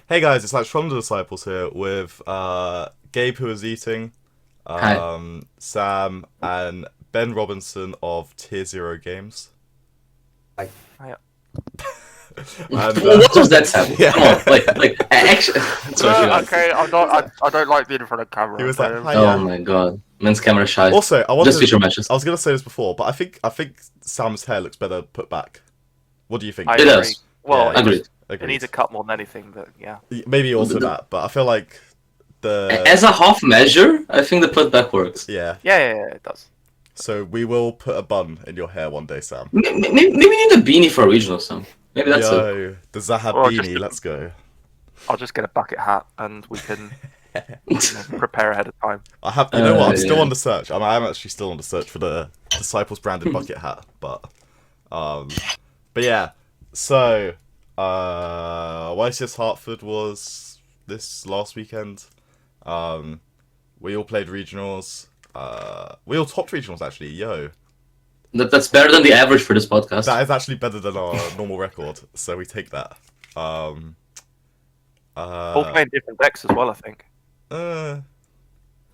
Hey guys, it's like from the Disciples here with Gabe who is eating, Hi. Sam and Ben Robinson of Tier Zero Games. Like, Yeah. And What was that sound? yeah. Come on, actually. Sorry, No, guys. okay, I don't like being in front of camera. He was like, okay? "Hi, Oh yeah." my god, men's camera shy. Also, I wanted Just future matches. I was gonna say this before, but I think Sam's hair looks better put back. What do you think? I It agree. does. Well, Yeah, Agreed. it needs a cut more than anything, but yeah. Maybe also The- that, but I feel like the As a half measure, I think the put back works. yeah. Yeah, it does. So we will put a bun in your hair one day, Sam. Maybe we need a beanie for a regional song. Maybe that's it. Yo, the Zaha Or just beanie, a- let's go. I'll just get a bucket hat and we can prepare ahead of time. I have, you know what? I'm still yeah. on the search. I'm actually still on the search for the Disciples branded bucket hat, but yeah. So, YCS Hartford was this last weekend. We all played regionals. We all topped regionals actually. Yo, That's better than the average for this podcast. that is actually better than our normal record. So we take that. All Uh, playing different decks as well, I think. uh,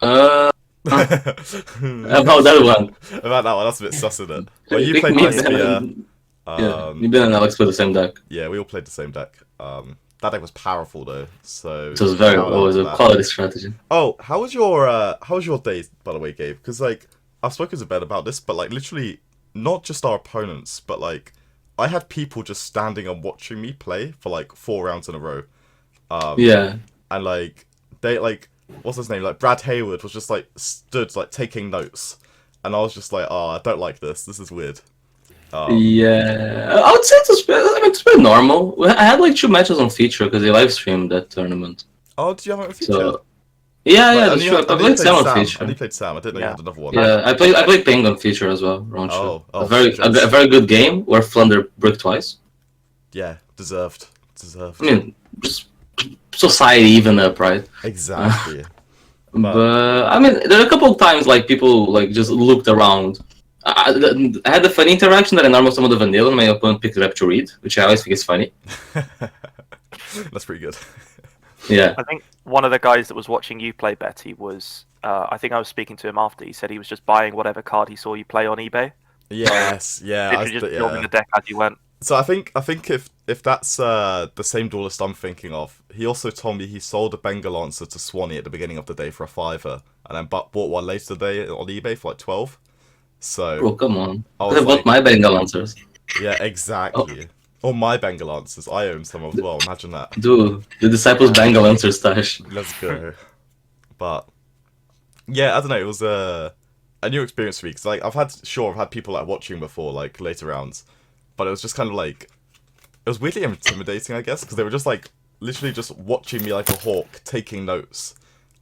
Uh, about that one. about that one, that's a bit sus, isn't it? Well, you Me- played me- Despia. Yeah, me and Alex play the same deck. Yeah, we all played the same deck. That deck was powerful though, so It was very, it shout out was to a that. quality strategy. Oh, how was your day, by the way, Gabe? Because like I've spoken to Ben about this, but like literally not just our opponents, but like I had people just standing and watching me play for like 4 rounds in a row. Yeah. And like they like what's his name? Like Brad Hayward was just like stood like taking notes, and I was just like, oh, I don't like this. This is weird. Yeah, I would say it's been normal. I had like 2 matches on feature because they live streamed that tournament. Oh, do you have a feature? So yeah, Wait, that's true. I played Sam on I feature. only played Sam. I didn't know you Yeah. had another one. Yeah, I played Ping on feature as well. Round two. Oh, A very good game where Flunder bricked twice. Yeah, deserved. I mean, just society even up, right? Exactly. But I mean, there are a couple of times like people like just looked around. I had a funny interaction that I normally someone of vanilla and my opponent picked it up to read, which I always think is funny. That's pretty good. Yeah. I think one of the guys that was watching you play Betty was, I think I was speaking to him after. He said he was just buying whatever card he saw you play on eBay. Yes, yeah. Literally just building the deck as you went. So I think if that's the same duelist I'm thinking of, he also told me he sold a Bengal answer to Swanee at the beginning of the day for a fiver, and then bought one later today on eBay for like 12. So Bro, come on. I I was have like- got my Bengal answers. yeah, exactly. Or my Bengal answers. I own some as well. Imagine that. Dude, the Disciples Bengal answer stash. Let's go. But yeah, I don't know. It was a new experience for me because like I've had people like watching before, like later rounds, but it was just kind of like it was weirdly intimidating, I guess, because they were just like literally just watching me like a hawk, taking notes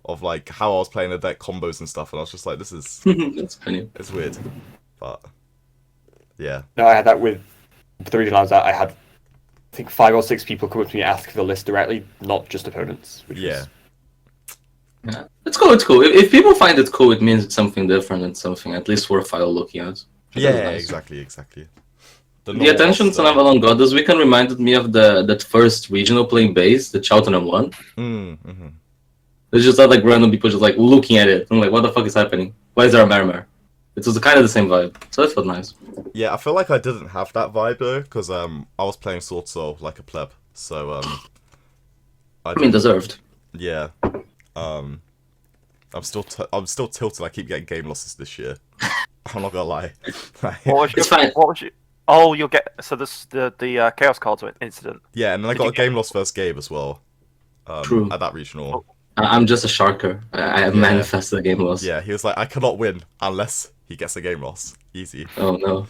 of like how I was playing the deck combos and stuff, and I was just like, this is That's funny. it's weird, but yeah, no, I had that with the regional I was at. I had, I think, 5 or 6 people come up to me and ask for the list directly, not just opponents. Which yeah. was, Yeah. It's cool, it's cool. If people find it cool, it means it's something different and something at least worthwhile looking at. Yeah, That's nice. exactly. The attention to Avalon God this weekend reminded me of that first regional playing base, the Cheltenham one. Mm-hmm. It's just like random people just like looking at it. I'm like, what the fuck is happening? Why is there a Marmar? It was kind of the same vibe, so it felt nice. Yeah, I feel like I didn't have that vibe though, because I was playing Sword Soul like a pleb, so I mean, deserved. yeah, I'm still tilted. I keep getting game losses this year. I'm not gonna lie. What was your, It's fine. What was your? Oh, you'll get the Chaos Cards incident. Yeah, and then I Did got you a game loss first game as well. True. At that regional. I'm just a sharker. I manifested a game loss. Yeah, he was like, I cannot win unless he gets a game loss. Easy. Oh no.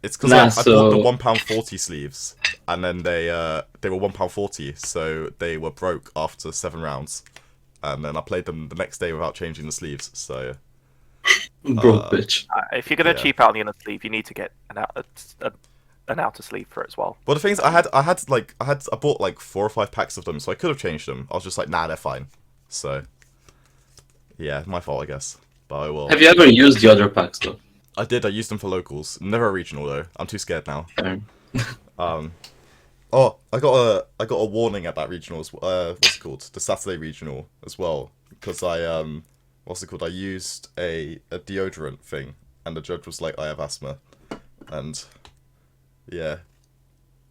It's because Nah, I so- bought the £1.40 sleeves, and then they were £1.40, so they were broke after 7 rounds, and then I played them the next day without changing the sleeves. So Broke bitch. If you're gonna Yeah. cheap out on the inner sleeve, you need to get an outer sleeve for it as well. well, the thing is, I bought like 4 or 5 packs of them, so I could have changed them. I was just like, nah, they're fine. So yeah, my fault, I guess. But I will. Have you ever used the other packs though? I did. I used them for locals. Never a regional though. I'm too scared now. Fair. Oh, I got a warning at that regional. What's it called? The Saturday regional as well, because what's it called? I used a deodorant thing, and the judge was like, "I have asthma," and yeah,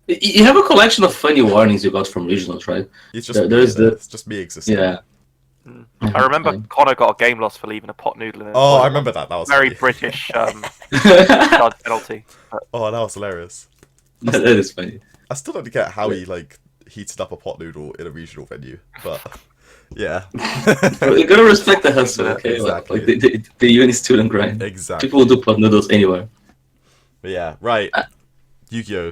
You have a collection of funny warnings you got from regionals, right? it's just it's just me existing. Yeah. I remember Connor got a game loss for leaving a pot noodle in his Oh, toilet I remember that. That was very funny. British judge penalty. But Oh, that was hilarious. That is funny. I still don't get how he like heated up a pot noodle in a regional venue, but yeah, You gotta respect the hustle, okay? Exactly. Like the uni student grind. exactly. People will do pot noodles anywhere. But yeah, right. Yu-Gi-Oh!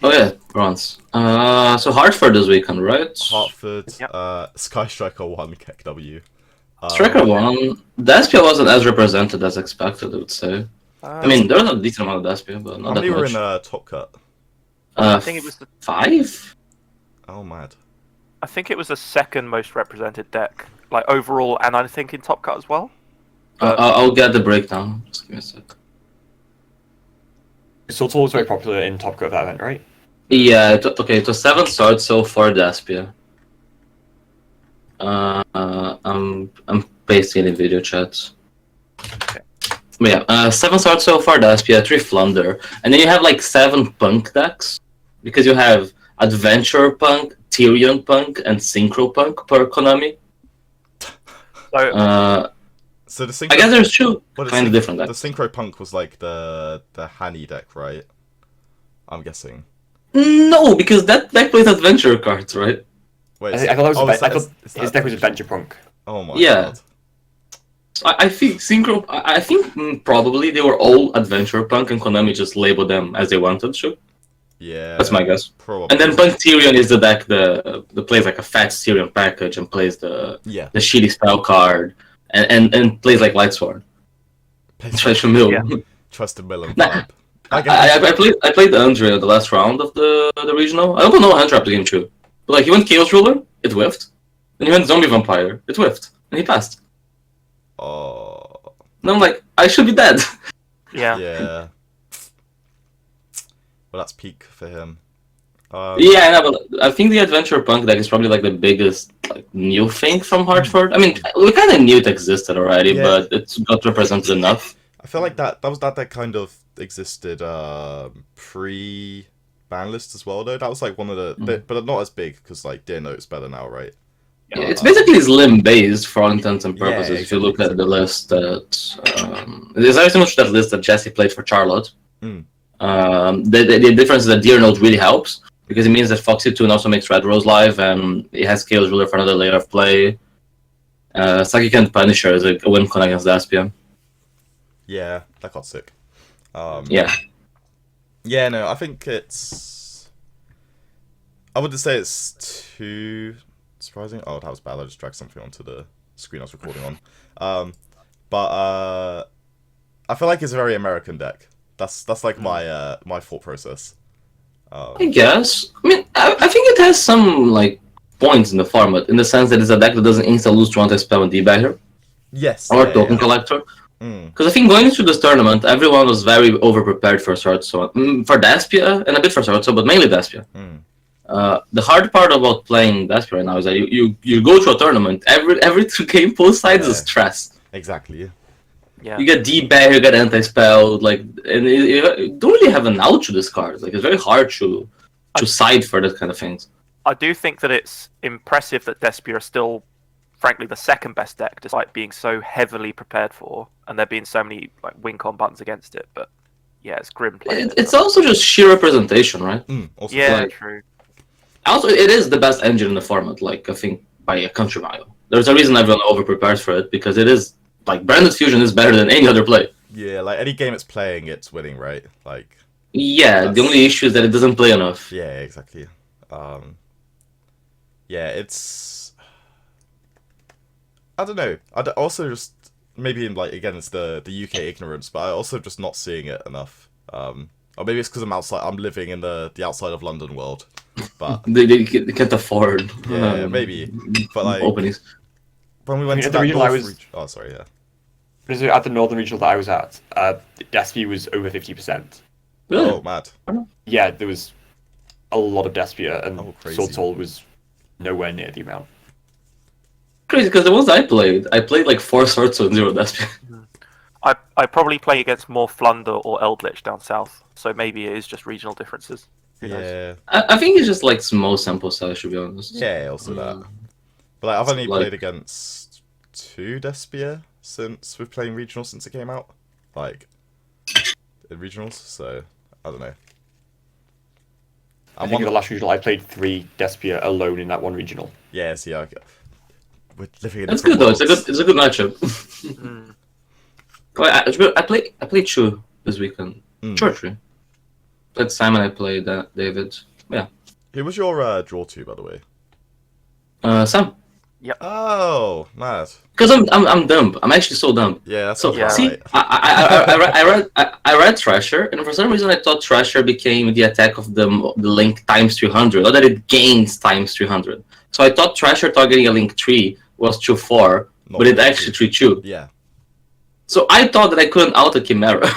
Oh yeah, bronze. So Hartford this weekend, right? Hartford, Yep. Sky Striker 1, Keck W. Striker won. Despia wasn't as represented as expected, I would say. I mean, there was a decent amount of Despia, but How not that many were much. in Top Cut? I think it was 5? Oh, mad. I think it was the second most represented deck, like overall, and I think in Top Cut as well. I'll get the breakdown. Just give me a sec. Sultal was very popular in Top Cut of that event, right? Yeah, it was 7 swords so far, Despia. I'm pasting it in video chats. Okay. But yeah, 7 swords so far, Despia, 3 Flunder, and then you have like 7 Punk decks, because you have Adventure Punk, Tyrion Punk, and Synchro Punk per Konami. So So the synchro, I guess there's 2 what is kind of synch- different The decks. Synchro Punk was like the Hani deck, right? I'm guessing. No, because that deck plays Adventure cards, right? Wait, I thought, oh, is I that- thought is his that- deck was Adventure Punk. Oh my Yeah. god. I think Synchro. I think probably they were all Adventure Punk, and Konami just labeled them as they wanted to. Yeah. That's my guess. Probably. And then Punk Tyrion is the deck that plays like a fat Tyrion package and plays the Yeah. shitty spell card and plays like Lightsword. Treasure Mill. Yeah. Trust a Mill Nah, vibe. I played Andre at the last round of the regional. I don't know how Andre the game too. But like he went Chaos Ruler, it whiffed. Then he went Zombie Vampire, it whiffed. And he passed. Oh. And I'm like, I should be dead. yeah. Yeah. Well, that's peak for him. Yeah, I know, but I think the Adventure Punk deck is probably like the biggest like new thing from Hartford. I mean, we kind of knew it existed already, Yeah. but it's got represented enough. I feel like that kind of existed pre ban list as well though. That was like one of the but not as big because like Dear Note's better now, right? Yeah, it's basically Slim based for all intents and Yeah, purposes. If you exactly, look at the list that there's very similar to that list that Jesse played for Charlotte. Mm. The difference is that Dear Note really helps because it means that Foxy Toon also makes Red Rose live and it has Chaos Ruler for another layer of play. Saki and Punisher is a win con against Daspia. Yeah, that got sick. Yeah. Yeah, no, I think it's. I wouldn't say it's too surprising. Oh, that was bad. I just dragged something onto the screen I was recording on. But I feel like it's a very American deck. That's like my my thought process. I guess. I mean, I think it has some like points in the format in the sense that it's a deck that doesn't insta lose to anti-spell and debagger Yes. or yeah, token yeah. collector. Mm. Because I think going into this tournament, everyone was very over-prepared for Sortso. For Daspia, and a bit for Sortso, but mainly Daspia. Mm. The hard part about playing Daspia right now is that you go to a tournament, every 2 game both sides is Yeah. stress. Exactly. Yeah. You get debag, you get anti-spell, like, and you don't really have an out to this card. Like, it's very hard to side for that kind of things. I do think that it's impressive that Despia are still, frankly, the second best deck, despite being so heavily prepared for, and there being so many like win con buttons against it. But yeah, it's grim playing. It's also just sheer representation, right? Also, yeah, like- true. Also, it is the best engine in the format, like, I think, by a country mile. There's a reason everyone over-prepares for it, because it is, like, Branded Fusion is better than any other play. yeah, like any game it's playing, it's winning, right? Like, Yeah, the That's- only issue is that it doesn't play enough. yeah, exactly. Yeah, it's. I don't know. Also just maybe in like again it's the UK ignorance, but I also just not seeing it enough. Or maybe it's because I'm living in the outside of London world. But They can't afford yeah, maybe. But like openings. when we went I mean, to at the that regional I North was- region. Oh, sorry, yeah. Because at the northern regional that I was at, Despia was over 50%. Really? Oh, mad. Yeah, there was a lot of Despia, and Oh, crazy. Sword Soul was nowhere near the amount. Crazy, because the ones I played like 4 Swords and 0 Despia. I probably play against more Flunder or Eldritch down south, so maybe it is just regional differences. Who knows? Yeah. I think it's just like small sample size, to be honest. Yeah, also that. But like, I've only like- played against 2 Despia since we've playing regionals since it came out. Like, in regionals, so I don't know. I think in the last regional I played 3 Despia alone in that one regional. Yeah, see, we're living in That's different good though. worlds. It's a good matchup. Mm. Well, I played Chu this weekend. Mm. Church. Played Simon. I played David. Yeah. Who was your draw to, by the way? Sam. Oh, mad. Because I'm dumb. I'm actually so dumb. Yeah, that's So about yeah. see, right. I read Thrasher, and for some reason I thought Thrasher became the attack of the link times 300, or that it gains times 300. So I thought Thrasher targeting a link 3 was 2-4, Not but it really. actually 3-2. Yeah. So I thought that I couldn't auto Chimera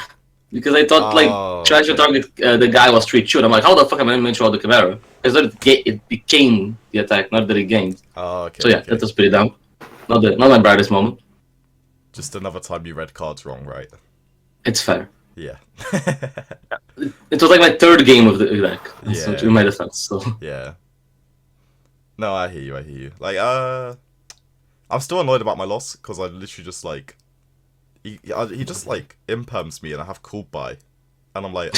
because I thought Oh, Thrasher okay. target the guy was 3-2, and I'm like, how the fuck am I meant to auto Chimera? Because it became the attack, not that it gained. Oh, okay. So yeah, okay. that was pretty dumb. Not my brightest moment. Just another time you read cards wrong, right? It's fair. Yeah. It was like my 3rd game of the deck. So Yeah. in my defense, so. Yeah. No, I hear you. Like, I'm still annoyed about my loss, because I literally just, like... He just, like, imperms me, and I have called by. And I'm like,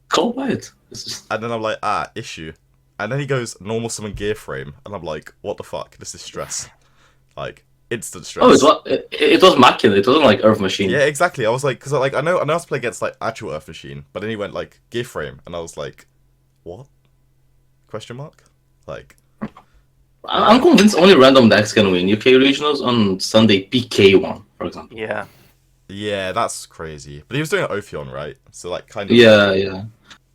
Call by it. It's just... And then I'm like, issue. And then he goes, normal summon gear frame. And I'm like, what the fuck? This is stress. Like, instant stress. Oh, it was Machina. It wasn't like Earth Machine. Yeah, exactly. I was like, because like I know how to play against like actual Earth Machine, but then he went like gear frame, and I was like, what? Question mark? Like, I'm convinced only random decks can win UK regionals on Sunday PK1, for example. Yeah. yeah, that's crazy. But he was doing it Ophion, right? So like kind of. Yeah.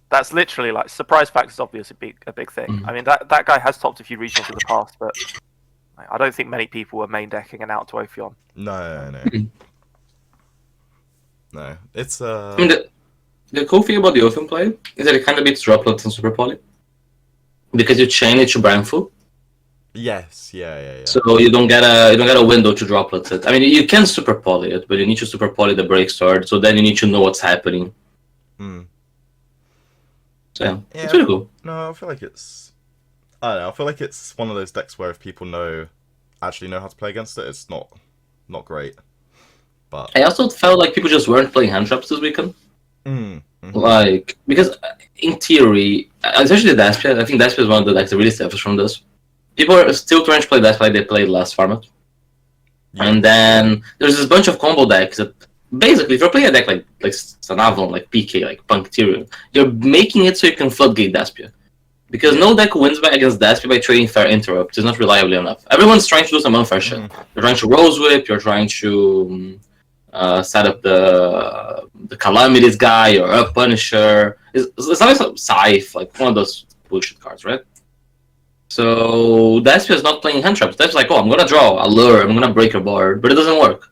That's literally like surprise factor is obviously a big thing. Mhm. I mean that guy has topped a few regionals in the past, but I don't think many people were main decking and out to Ophion. No. No, it's I mean, the cool thing about the Open play is that it kind of beats Droplets and Super Poly. Because you chain it to Brandful, yes, yeah. so you don't get a window to Droplets it. I mean, you can Super Poly it, but you need to Super Poly the break start, so then you need to know what's happening. Mm. So yeah, Yeah. it's really cool. No, I feel like it's. I don't know. I feel like it's one of those decks where if people actually know how to play against it, it's not great. But I also felt like people just weren't playing hand traps this weekend. Like, because in theory, especially Despia, I think Despia is one of the decks that really suffers from this. People are still trying to play Despia like they played last format. Yeah. And then there's this bunch of combo decks that basically, if you're playing a deck like Sanavalon, like PK, like Punk Tyrion, you're making it so you can floodgate Despia. Because no deck wins against Despia by trading fair interrupt. It's not reliably enough. Everyone's trying to do some unfair shit. You're trying to Rose Whip, you're trying to set up the Calamities guy, or a Punisher. It's always a Scythe, like one of those bullshit cards, right? So Despia is not playing hand traps. Despia's like, oh, I'm gonna draw a lure, I'm gonna break your board, but it doesn't work.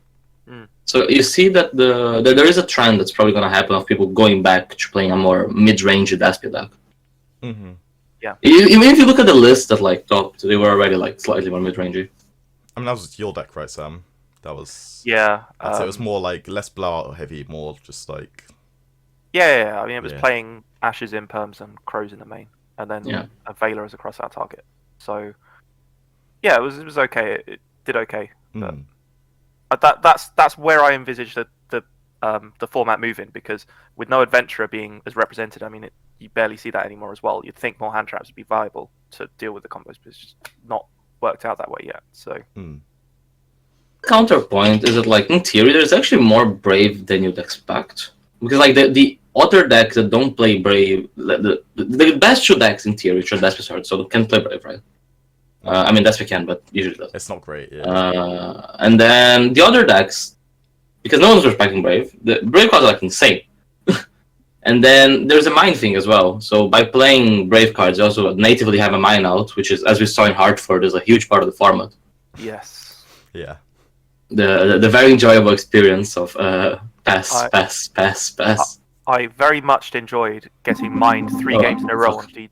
So you see that there is a trend that's probably gonna happen of people going back to playing a more mid-range Despia deck. Mm-hmm. Even if you look at the list that like topped, they were already like slightly more mid-rangey. I mean, that was your deck, right, Sam? That was. Yeah. I'd say it was more like less blowout heavy, more just like. Yeah. I mean, it was Yeah. playing Ashes in perms and Crows in the main, and then a Veiler as a cross-out target. So, yeah, it was okay. It did okay. But that's where I envisaged the format moving, because with no adventurer being as represented, I mean, you barely see that anymore as well. You'd think more hand traps would be viable to deal with the combos, but it's just not worked out that way yet. So. Counterpoint is that, like, in theory, there's actually more Brave than you'd expect. Because, like, the other decks that don't play Brave, the best 2 decks in theory, which are Despia Sword, so can play Brave, right? I mean, Despia can, but usually doesn't. It's not great, yeah. And then the other decks, because no one's respecting Brave, the Brave cards are, like, insane. And then there's a mine thing as well. So by playing Brave cards, you also natively have a mine out, which is, as we saw in Hartford, is a huge part of the format. Yes. Yeah. The very enjoyable experience of pass. I I very much enjoyed getting mined 3 games in a row on G.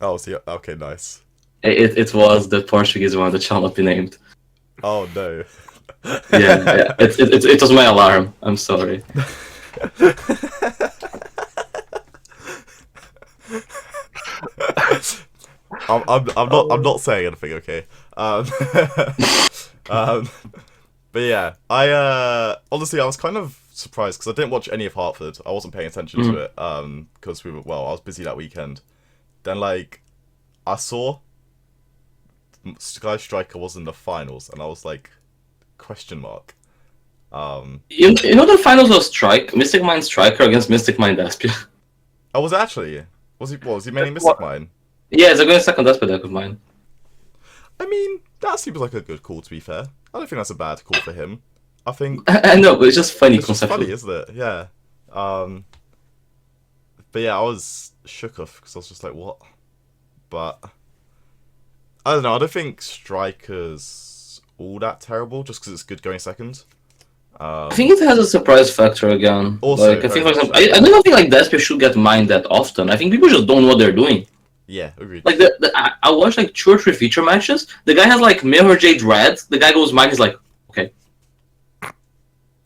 Oh, so okay, nice. It was the Portuguese one that shall not be named. Oh no. Yeah, it was my alarm. I'm sorry. I'm not saying anything, okay? But yeah, honestly I was kind of surprised because I didn't watch any of Hartford. I wasn't paying attention to it because I was busy that weekend. Then like I saw Sky Striker was in the finals, and I was like, question mark. You know the finals was Mystic Mine Striker against Mystic Mine Despia. Oh, was it actually? Was he mainly Mystic Mine? Yeah, it's a good second Despia deck of mine. I mean, that seems like a good call, to be fair. I don't think that's a bad call for him. I think I know, but it's just funny it's just conceptually. funny, isn't it? Yeah. But yeah, I was shook off because I was just like, what? But I don't know. I don't think Striker's all that terrible just because it's good going second. I think it has a surprise factor again. Also, like, I think, very for example, much so. I don't think like Despia should get mined that often. I think people just don't know what they're doing. Yeah, agreed. Like I watched like 2 or 3 feature matches. The guy has like Mirror Jade Red. The guy goes mine. He's like, okay.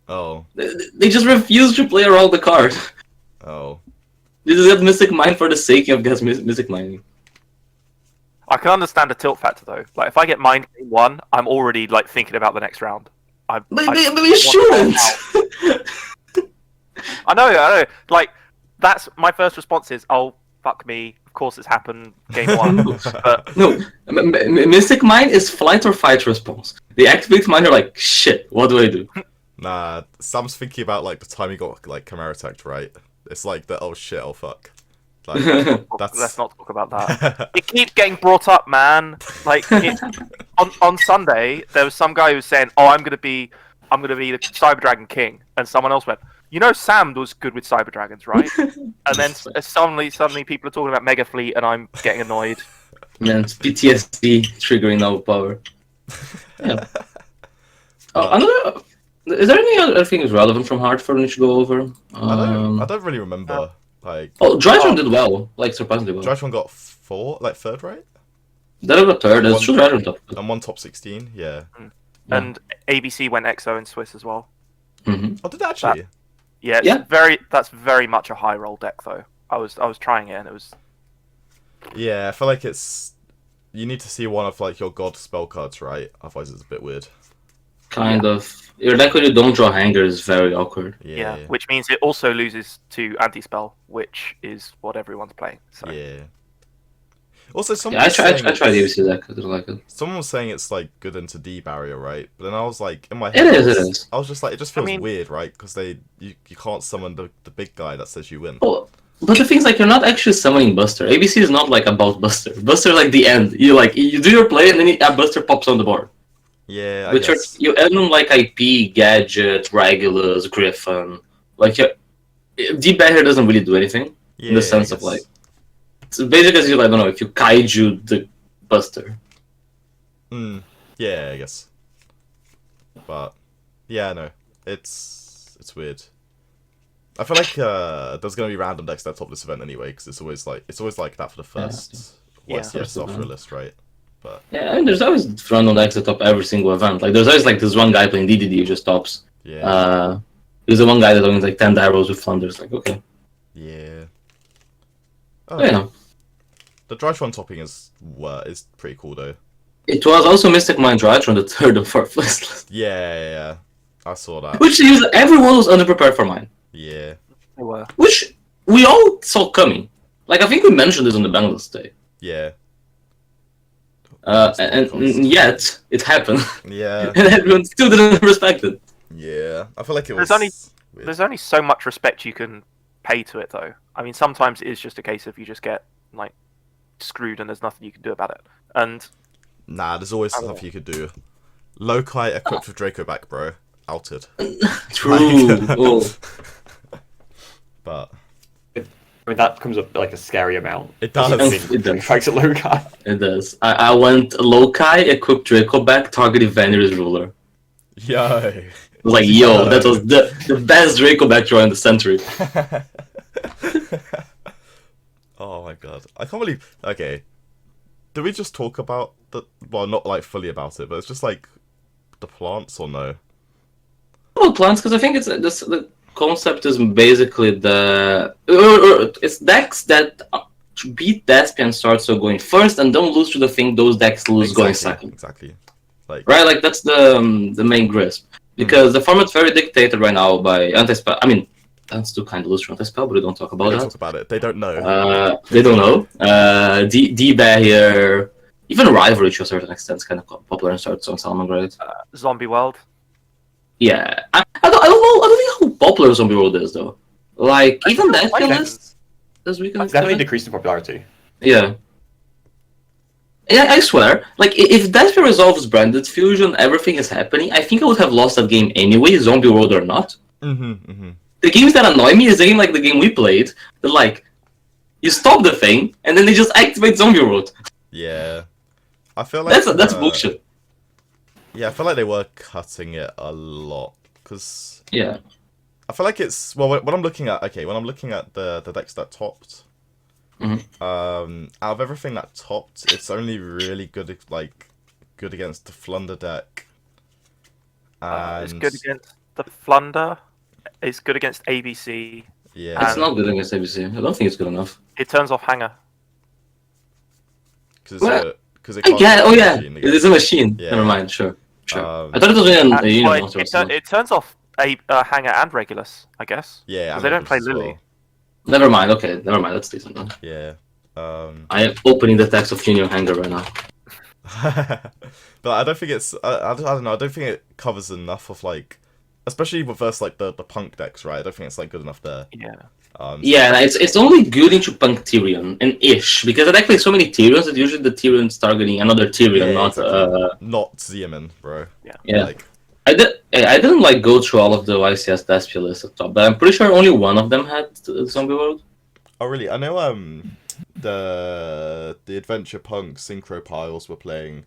Oh. They just refuse to play around the card. Oh. They just get Mystic Mine for the sake of getting Mystic Mining. I can understand the tilt factor though. Like if I get mined game 1, I'm already like thinking about the next round. But we shouldn't. I know. Like that's my first response is, oh fuck me. Of course it's happened game 1. But No, Mystic Mine is flight or fight response. They activate mine. You're like, shit. What do I do? Nah, Sam's thinking about like the time he got like Chimera attacked, right? It's like the oh shit, oh fuck. Like let's not talk about that. It keeps getting brought up, man. Like on Sunday, there was some guy who was saying, "Oh, I'm gonna be the Cyber Dragon King," and someone else went, "You know, Sam was good with Cyber Dragons, right?" And then suddenly people are talking about Mega Fleet, and I'm getting annoyed. Man, it's PTSD triggering now power. Yeah. Is there any other things relevant from Hartford we should go over? I don't really remember. Like Drytron did well, like surprisingly well. Drytron got 3rd, right? That was 3rd. It's true, Drytron top. And 1 top 16, yeah. And ABC went XO in Swiss as well. Mm-hmm. Oh, did they actually? Yeah, that's very much a high roll deck though. I was trying it and it was. Yeah, I feel like you need to see one of like your god spell cards, right? Otherwise it's a bit weird. Kind of. Your deck when you don't draw hanger is very awkward. Yeah, which means it also loses to anti-spell, which is what everyone's playing. So. Yeah. Also, someone I tried the ABC deck. I didn't like it. Someone was saying it's like good into D barrier, right? But then I was like, in my head, It is. I was just like, it just feels weird, right? Because you can't summon the big guy that says you win. Oh, but the thing is, like, you're not actually summoning Buster. ABC is not like about Buster. Buster like the end. You do your play and then a Buster pops on the board. Yeah, I Which guess. you add them like IP, Gadget, Regulus, Griffin. Like, D barrier doesn't really do anything in the sense of like. So basically, I don't know if you kaiju the Buster. Yeah, I guess. But yeah, no, it's weird. I feel like there's gonna be random decks that top this event anyway, because it's always like that for the first YCS Hartford list, right? But yeah, I mean, there's always random decks that top every single event. Like, there's always like this one guy playing DDD who just tops. yeah, There's the one guy that owns like 10 arrows with Thunders. Like, okay. yeah. Yeah. The Drytron topping is pretty cool though. It was also Mystic Mine Drytron, the 3rd and 4th list. Yeah. I saw that. Which everyone was underprepared for mine. Yeah. They were. Which we all saw coming. Like, I think we mentioned this on the Bengals day. Yeah. And yet, it happened. Yeah. And everyone still didn't respect it. Yeah. I feel like it was. There's only so much respect you can pay to it, though. I mean, sometimes it is just a case of you just get like screwed and there's nothing you can do about it. And nah, there's always stuff you could do. Loci equipped with Draco back, bro. Outed. True. Oh. But I mean, that comes up like a scary amount. it does. It does. Strikes at low guy. It does. I went Loci, equipped Draco back, targeted Vanir's ruler. Yo. I was like, yo, that was the best Draco backdraw in the century. Oh my god. I can't believe... Okay. Did we just talk about the... Well, not like fully about it, but it's just like the plants or no? Well, plants, because I think it's the concept is basically it's decks that beat Despian start so going first and don't lose to the thing those decks lose going second. Exactly. Like... Right, like that's the main grasp. Because the format's very dictated right now by anti-spell. I mean, that's too kind of lose to anti-spell, but we don't talk about They that. don't talk about it. They don't know. They don't know. D-Bear here, even Rivalry to a certain extent is kind of popular in starts on Salamangreat. Zombie World. Yeah, I don't know. I don't think how popular Zombie World is though. Like even that list this weekend. It's definitely decreased in popularity. Yeah. Yeah, I swear. Like, if Deathfire resolves Branded Fusion, everything is happening. I think I would have lost that game anyway, Zombie World or not. The games that annoy me is the game like the game we played. That like, you stop the thing and then they just activate Zombie World. Yeah, I feel like that's bullshit. Yeah, I feel like they were cutting it a lot because yeah, I feel like it's when I'm looking at the decks that topped. Out of everything that topped, it's only really good against the Flunder deck. And It's good against the Flunder. It's good against ABC. Yeah, it's not good against ABC. I don't think it's good enough. It turns off Hanger. Because I get. Oh yeah, it is a machine. Yeah. Never mind. Sure. I thought it was a Union monster. It turns off Hanger and Regulus, I guess. Yeah, because they don't play Regulus as Lily. well. Never mind. Okay, never mind. That's decent. Then. Yeah. I am opening the text of Union Hanger right now. But I don't think it's. I don't know. I don't think it covers enough of like, especially versus like the punk decks, right? I don't think it's like good enough there. Yeah. Yeah, it's only good into Punk Tyrion and ish because it actually so many Tyrions that usually the Tyrion's targeting another Tyrion, not Zeman, bro. Yeah. Like, I didn't like go through all of the YCS Despia list at top, but I'm pretty sure only one of them had Zombie World. Oh really? I know the Adventure Punk Synchro Piles were playing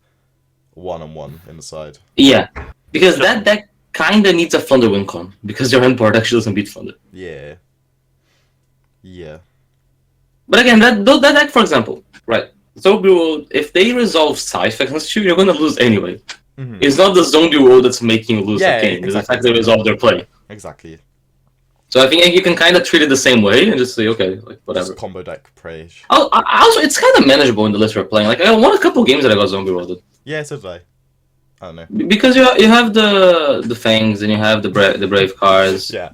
1-on-1 in the side. Yeah, because that deck kinda needs a Thunder Wincon because your endboard actually doesn't beat Thunder. Yeah. But again, that deck, for example, right? Zombie World, if they resolve Scythe against you, you're gonna lose anyway. It's not the Zombie World that's making you lose the game. It's the fact they resolve their play. Exactly. So I think you can kind of treat it the same way and just say, okay, like whatever. Just combo deck Prage. Also, it's kind of manageable in the list we're playing. Like I won a couple games that I got Zombie Worlded. Yeah, so did I. I don't know. Because you have the Fangs and you have the Brave cards. Yeah.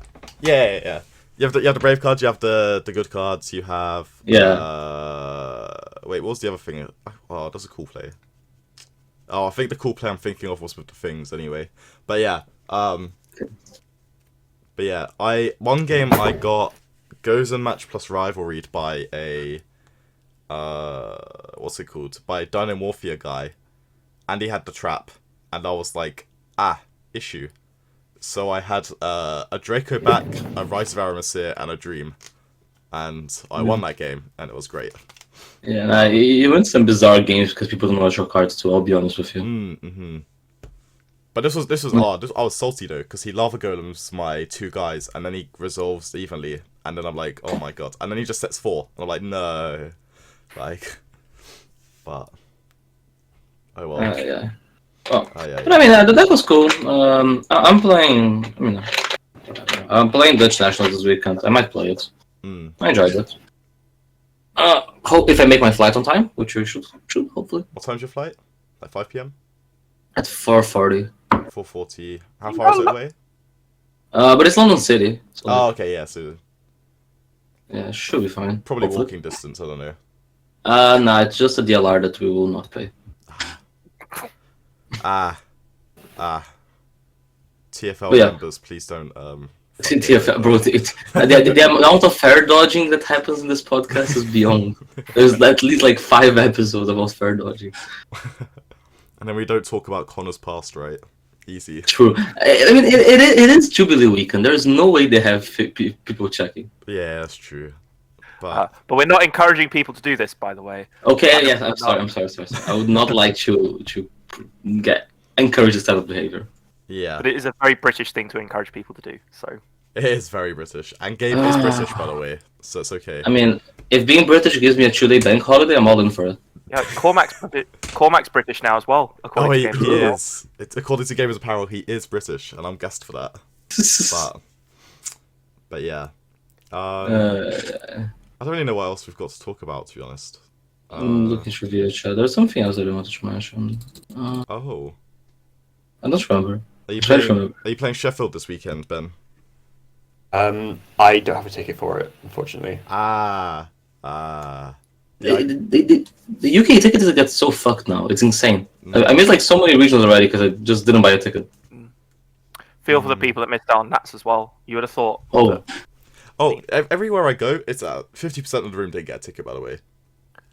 You have the Brave cards. You have the good cards. You have wait, what was the other thing? Oh, that's a cool play. Oh, I think the cool play I'm thinking of was with the things anyway. But yeah, one game I got Gozen Match plus Rivalried by a what's it called? By a Dynamorphia guy, and he had the trap, and I was like, issue. So I had a Draco back, a Rise of Aramasir, and a Dream, and I won that game, and it was great. Yeah, you win some bizarre games because people don't know your cards too. I'll be honest with you. But this was hard. I was salty though because he lava golems my two guys, and then he resolves evenly, and then I'm like, oh my god, and then he just sets 4, and I'm like, no, like, but oh well. Yeah. Oh, but I mean, the deck was cool. I'm playing. I'm playing Dutch Nationals this weekend. I might play it. I enjoyed it. Hope if I make my flight on time, which we should hopefully. What time's your flight? Like 5 p.m. At 4:40. 4:40. How far is it away? But it's London City. So oh, okay, yeah. So yeah, should be fine. Probably hopefully. walking distance. I don't know. No, it's just a DLR that we will not pay. TFL members, please don't. TFL, bro, the amount of fair dodging that happens in this podcast is beyond. There's at least like 5 episodes about fair dodging. And then we don't talk about Connor's past, right? Easy. True. I mean, it is Jubilee weekend. There's no way they have people checking. Yeah, that's true. But we're not encouraging people to do this, by the way. Okay, yes, I'm sorry. I would not like to encourage this type of behavior. Yeah, But it is a very British thing to encourage people to do. So it is very British, and Gabe is British, by the way, so it's okay. I mean, if being British gives me a 2-day bank holiday, I'm all in for it. yeah, Cormac's British now as well, according Oh, to he Games Workshop. is. According to Gamers Apparel, he is British, and I'm guessed for that. But yeah. I don't really know what else we've got to talk about, to be honest. I'm looking through video chat. There's something else I wanted to mention. Oh. I don't remember. Are you Try to playing, remember. are you playing Sheffield this weekend, Ben? I don't have a ticket for it, unfortunately. Ah. The UK tickets get so fucked now. It's insane. I missed like so many regionals already because I just didn't buy a ticket. Feel for the people that missed out on Nats as well. You would have thought. Oh, Oh, everywhere I go, it's 50% of the room didn't get a ticket, by the way.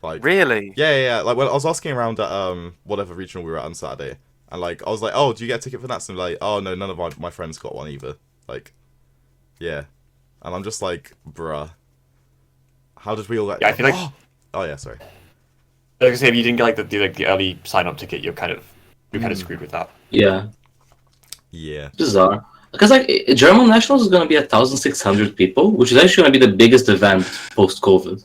Like, Really? yeah. Like, when I was asking around at whatever regional we were at on Saturday, and like, I was like, oh, do you get a ticket for that? And they're like, oh, no, none of my friends got one either. Like, yeah. And I'm just like, bruh. How did we all get... Yeah, I feel like... Oh, yeah, sorry. Like I say, if you didn't get like the early sign-up ticket, you're kind of screwed with that. yeah. Yeah. Bizarre. Because like German Nationals is going to be 1,600 people, which is actually going to be the biggest event post-COVID.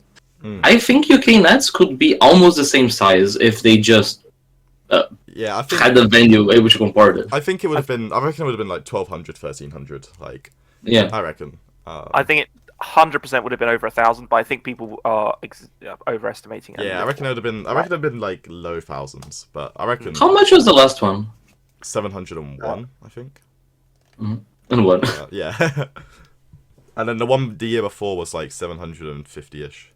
I think UK Nets could be almost the same size if they just Yeah, I think... had the venue able to comport it. I think it would have been... I reckon it would have been like 1,200, 1,300. Like, Yeah. I reckon. I think it 100% would have been over 1,000, but I think people are overestimating it. Yeah, I reckon it would have been... I reckon it would have been like low thousands, but I reckon... How much was the last one? 701, I think. And what? Yeah. And then the year before was like 750-ish.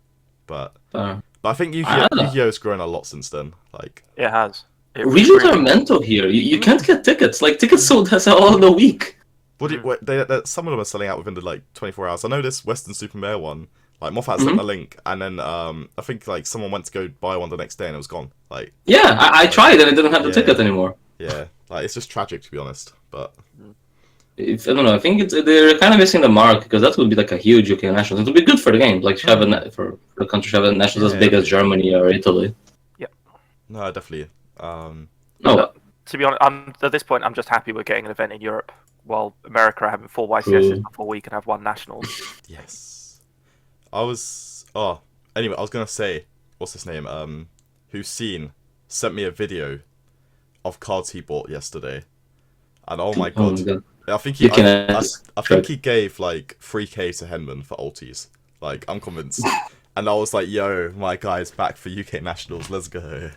But I think Yu-Gi-Oh's grown a lot since then. Like, It has. Regionals are mental here. You can't get tickets. Like tickets sold all in a week. some of them are selling out within the like 24 hours. I know this Western Supermare one. Like Moffat sent a link, and then I think like someone went to go buy one the next day, and it was gone. Like, Yeah, I tried and I didn't have the ticket anymore. yeah, like it's just tragic to be honest. But I don't know. I think they're kind of missing the mark because that would be like a huge UK national. It would be good for the game, like to have for the country to have a nationals as big as Germany or Italy. no, definitely. No, To be honest, at this point, I'm just happy we're getting an event in Europe, while America are having 4 YCSs before we can have 1 nationals. Yes. Anyway, I was gonna say, what's his name? Hussein sent me a video of cards he bought yesterday, and oh my god. I think he gave like 3k to Henman for ultis. Like, I'm convinced. And I was like, yo, my guy's back for UK Nationals, let's go.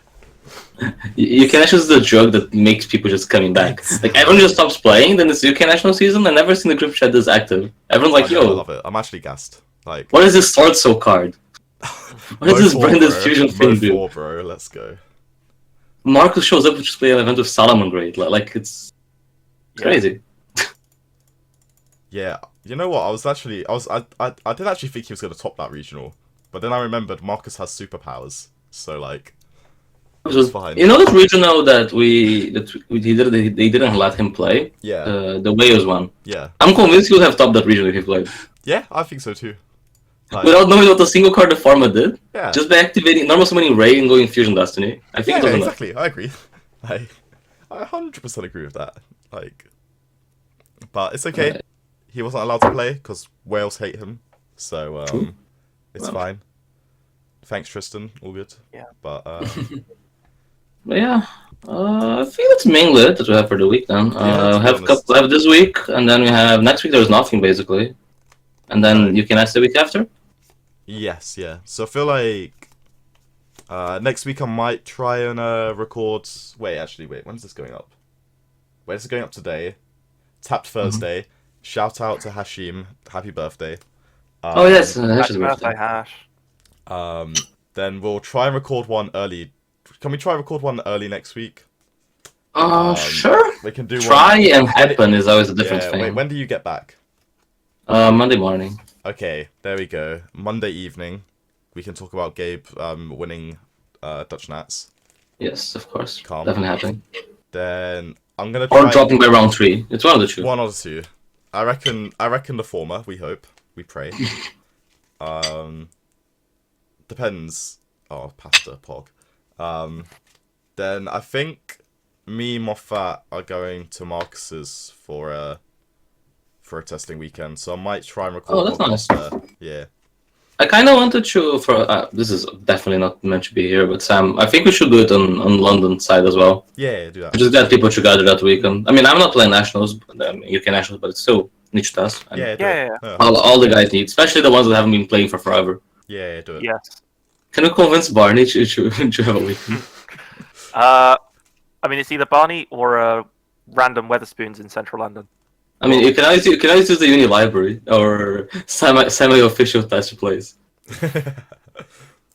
UK Nationals is the drug that makes people just coming back. Like everyone just stops playing, then it's UK National season. I never seen the group chat this active. Everyone's like, I yo, love it. I'm actually gassed. Like, what is this sword so card? What is this Brenda's fusion thing do? Bro, let's go. Marcus shows up to just play an event with Salomon Grade. Like it's crazy. Yeah, you know what? I did actually think he was gonna top that regional, but then I remembered Marcus has superpowers, so like, it was fine. You know that regional that they didn't let him play. Yeah. The Wales one. Yeah. I'm convinced he'll have topped that regional if he played. Yeah, I think so too. Like, without knowing what a single card the format did. Yeah. Just by activating normal summoning Ray and going Fusion Destiny. I think it doesn't exactly. I agree. I 100% agree with that. Like, but it's okay. He wasn't allowed to play because Wales hate him, so it's fine. Thanks, Tristan. All good. Yeah. But but yeah, I think that's mainly it that we have for the week. Then have this week, and then we have next week. There's nothing basically, and then you can ask the week after. Yes, yeah. So I feel like next week I might try and record. Wait, when's this going up? Wait, this is going up today. Tapped Thursday. Shout out to Hashim. Happy birthday. Oh yes, Happy birthday, Hash. Then we'll try and record one early. Can we try and record one early next week? Sure. We can do try one. And happen is always a different thing. Wait, when do you get back? Monday morning. Okay, there we go. Monday evening, we can talk about Gabe winning Dutch Nats. Yes, of course. Calm. Definitely happening. Then I'm gonna try. Or dropping by round 3. It's one of the two. One or two. I reckon the former. We hope. We pray. Depends. Oh, Pastor Pog. Then I think me, Moffat are going to Marcus's for a testing weekend, so I might try and record. Oh, that's nice. there. Yeah. I kind of wanted to this is definitely not meant to be here, but Sam, I think we should do it on London side as well. Yeah, do that. Just glad people should gather that weekend. I mean, I'm not playing nationals, UK nationals, but it's still niche task. And Yeah, do Yeah, it. yeah, all the guys need, especially the ones that haven't been playing for forever. Yeah, do it. yes. Can we convince Barney to have a weekend? I mean, it's either Barney or random Weatherspoons in central London. I mean, you can always use the uni library or semi-official test place.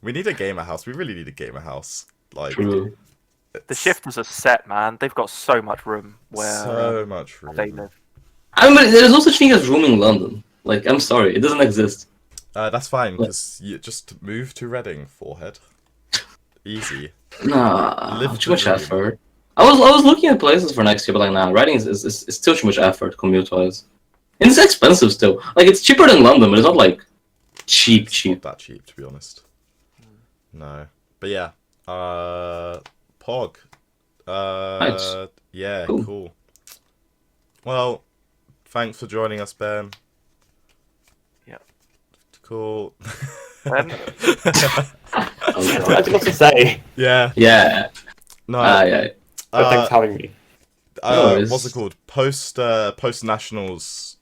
We need a gamer house. We really need a gamer house. Like, True. The shifters are set, man. They've got so much room where so much room. they live. I mean, there's no such thing as room in London. Like, I'm sorry, it doesn't exist. That's fine, because you just move to Reading, forehead. Easy. Nah, Live too much the dream. effort. I was looking at places for next year, but like, nah, writing is still too much effort commute-wise. And it's expensive still. Like, it's cheaper than London, but it's not like cheap. Not that cheap, to be honest. No. But yeah. Pog. Nice. Yeah, Cool. cool. Well, thanks for joining us, Ben. Yeah. Cool. Ben? I did not to say, Yeah. Yeah. No. Yeah. but thanks for having me. No worries. What's it called? Post nationals.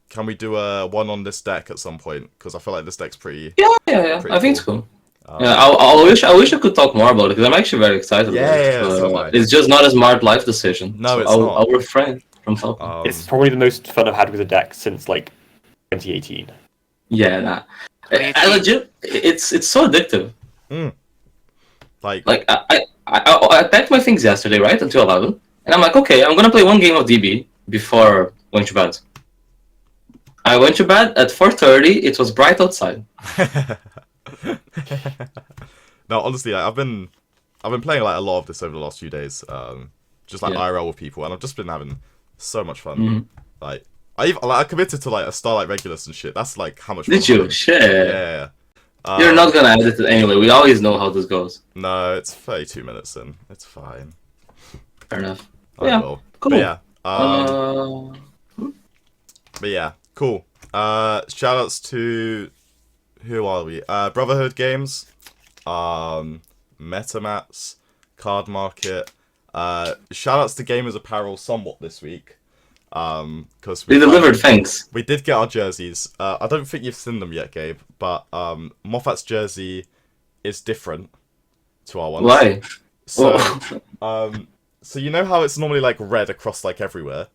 Can we do a one on this deck at some point? Because I feel like this deck's pretty. Yeah. Pretty I think it's cool. cool. Yeah, I wish I could talk more about it because I'm actually very excited. Yeah, about it. yeah, so am I. It's just not a smart life decision. No, so it's I'll, not. I'll refrain from talking. It's probably the most fun I've had with a deck since like 2018. Yeah, nah. I mean, I legit, it's so addictive. Like I packed my things yesterday, right, until 11, and I'm like, okay, I'm gonna play one game of DB before going to bed. I went to bed at 4:30. It was bright outside. No, honestly, like, I've been playing like a lot of this over the last few days, just like Yeah. IRL with people, and I've just been having so much fun. Mhm. Like, I committed to like a Starlight Regulus and shit. That's like how much fun. Did you? I'm Shit. having. Yeah. You're not gonna edit it anyway. We always know how this goes. No, it's 32 minutes in. It's fine. Fair enough. I Yeah, will. cool. But yeah. But yeah, cool. Shout outs to who are we? Brotherhood Games, Metamats, Card Market. Shout outs to Gamers Apparel somewhat this week. Because We delivered things. we did get our jerseys. I don't think you've seen them yet, Gabe, but Moffat's jersey is different to our ones. Why? So, so you know how it's normally like red across like everywhere?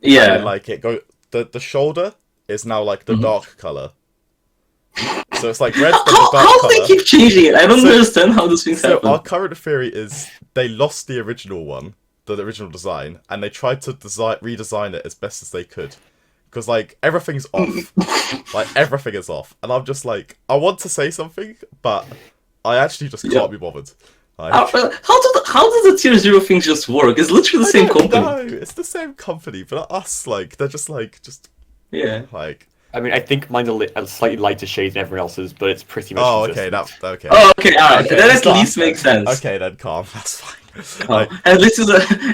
Yeah. And, like it the shoulder is now like the dark color. So it's like red but the How dark do color. they keep changing it? I don't understand how this thing So happen. our current theory is they lost the original one, the original design, and they tried to redesign it as best as they could. Because like everything's off. Like everything is off. And I'm just like, I want to say something, but I actually just can't be bothered. Like, How does the tier 0 thing just work? It's literally the same company. No, it's the same company, but us, like, they're just Yeah. like. I mean, I think mine's a slightly lighter shade than everyone else's, but it's pretty much. Oh, okay, consistent. okay. Oh, okay, alright. Okay, That it's at not- least makes sense. Okay, then calm. That's fine. Oh, Like, at least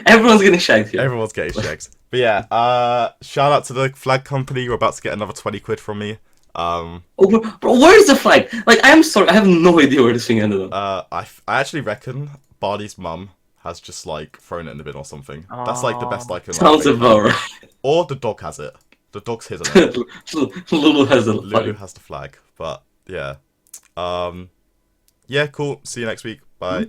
everyone's getting shagged here. everyone's getting checked. But yeah, shout out to the flag company. You're about to get another 20 quid from me. Oh, bro, where's the flag? Like, I'm sorry, I have no idea where this thing ended up. I actually reckon Barney's mum has just like thrown it in the bin or something. That's like the best I can. Sounds think. about right. Or the dog has it. The dog's hidden it. Lulu has a Lulu flag. has the flag. But yeah, yeah, cool. See you next week. Bye.